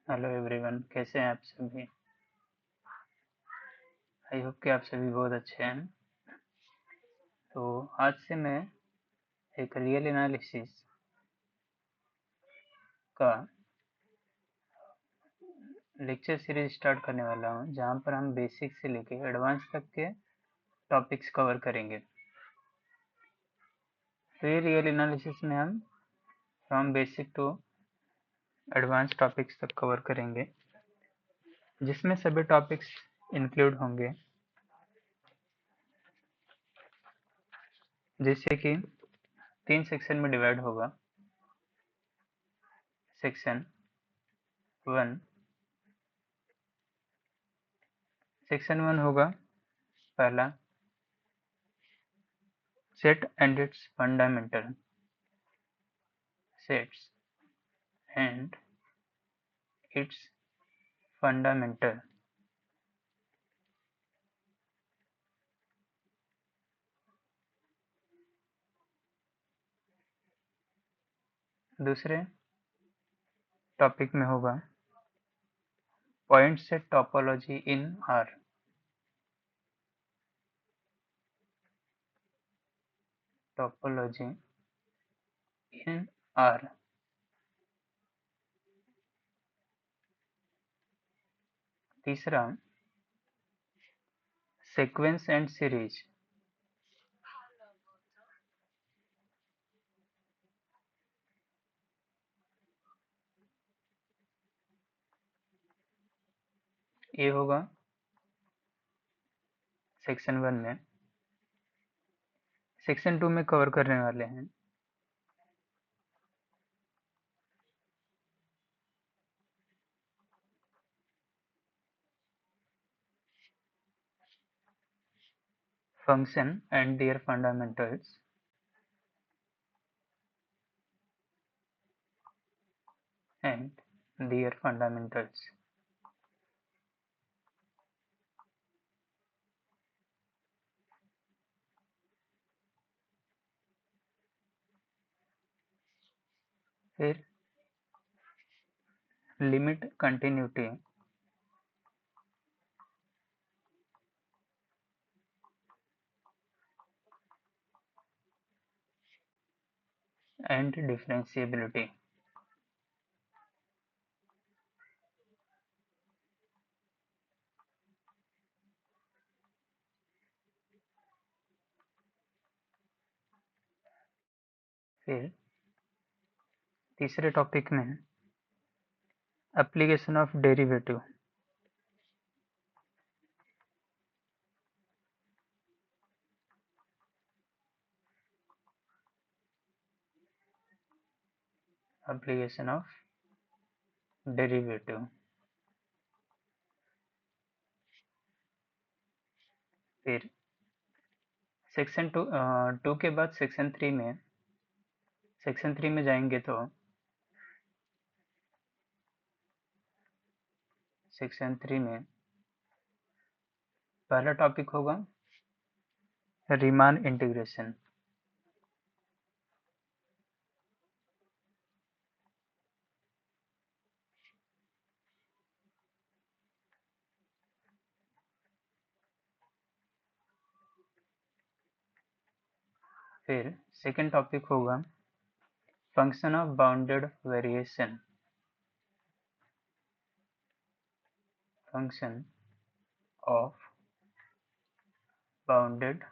Hello everyone, कैसे हैं आप सभी। आई होप कि आप सभी बहुत अच्छे हैं। तो आज से मैं एक रियल एनालिसिस का लेक्चर सीरीज स्टार्ट करने वाला हूं, जहां पर हम बेसिक से लेके एडवांस तक के टॉपिक्स कवर करेंगे। तो ये रियल एनालिसिस में हम from basic to advance topics तक कवर करेंगे, जिसमें सभी टॉपिक्स इंक्लूड होंगे, जिससे कि 3 सेक्शन में डिवाइड होगा। सेक्शन 1 सेक्शन 1 होगा पहला, set and its fundamental. Sets and its fundamental. दूसरे टॉपिक में होगा point set topology in are. Topology in are. तीसरा, सीक्वेंस एंड सीरीज। ये होगा सेक्शन 1 में। सेक्शन 2 में कवर करने वाले हैं function and their fundamentals. And their fundamentals. फिर लिमिट कंटिन्यूटी एंड डिफरेंशिएबिलिटी। फिर तीसरे टॉपिक में application of derivative. Application of derivative. फिर सेक्शन 2 के बाद सेक्शन 3 में जाएंगे तो सेक्शन 3 में पहला टॉपिक होगा रीमान इंटीग्रेशन। फिर सेकंड टॉपिक होगा function of bounded variation. Function of bounded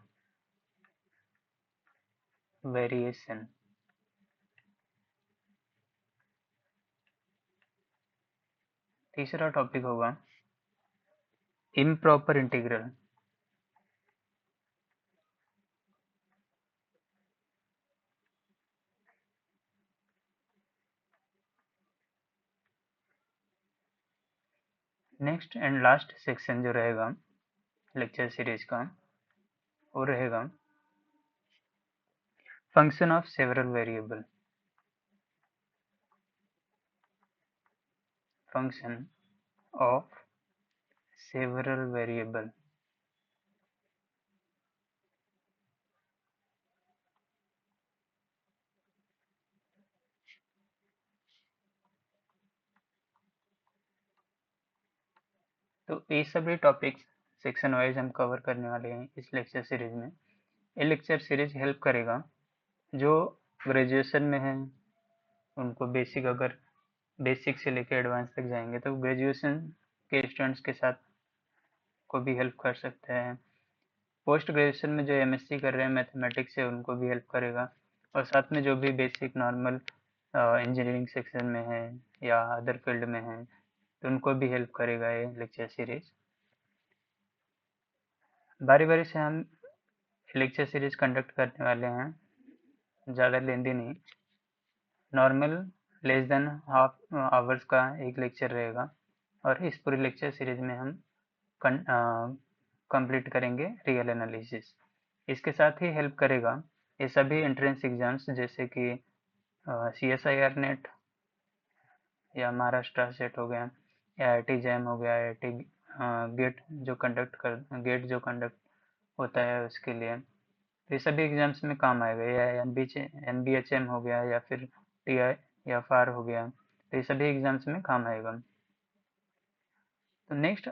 variation. तीसरा टॉपिक होगा improper integral. Next and last section जो रहेगा लेक्चर सीरीज का, वो रहेगा function of several variable. Function of several variable. तो ये सभी टॉपिक्स सेक्शन वाइज हम कवर करने वाले हैं इस लेक्चर सीरीज में। ये लेक्चर सीरीज हेल्प करेगा जो ग्रेजुएशन में है उनको बेसिक, अगर बेसिक से लेकर एडवांस तक जाएंगे तो ग्रेजुएशन के स्टूडेंट्स के साथ को भी हेल्प कर सकते हैं। पोस्ट ग्रेजुएशन में जो एमएससी कर रहे हैं मैथमेटिक्स से उनको भी हेल्प करेगा, और साथ में जो भी बेसिक नॉर्मल इंजीनियरिंग सेक्शन में है या अदर फील्ड में है तो उनको भी हेल्प करेगा ये लेक्चर सीरीज। बारी बारी से हम लेक्चर सीरीज कंडक्ट करने वाले हैं, ज़्यादा लेंदी नहीं, normal less than half hours का एक लेक्चर रहेगा, और इस पूरी लेक्चर सीरीज में हम कंप्लीट करेंगे रियल एनालिसिस। इसके साथ ही हेल्प करेगा ये सभी एंट्रेंस एग्जाम्स जैसे कि CSIR नेट या महाराष्ट्र सेट हो गया, IIT जैम हो गया, IIT गेट जो कंडक्ट होता है उसके लिए, तो ये सभी एग्जाम्स में काम आएगा। या NBHM हो गया या फिर TI या FAR हो गया, तो ये सभी एग्जाम्स में काम आएगा। तो नेक्स्ट